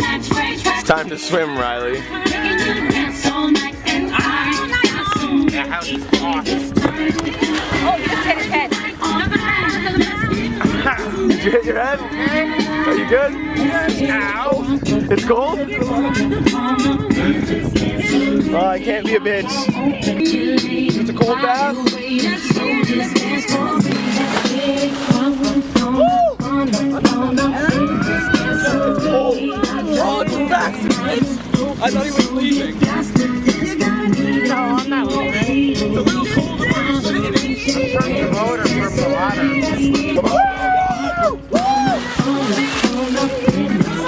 It's time to swim, Riley. That house is awesome. Oh, you just hit his head. Did you hit your head? Are you good? Ow! It's cold? Oh, I can't be a bitch. It's a cold bath? Woo! It's cold. Oh, it's back! I thought he was leaving. No, I'm not leaving. It's a little cold. Where are you sitting? From the motor from the water.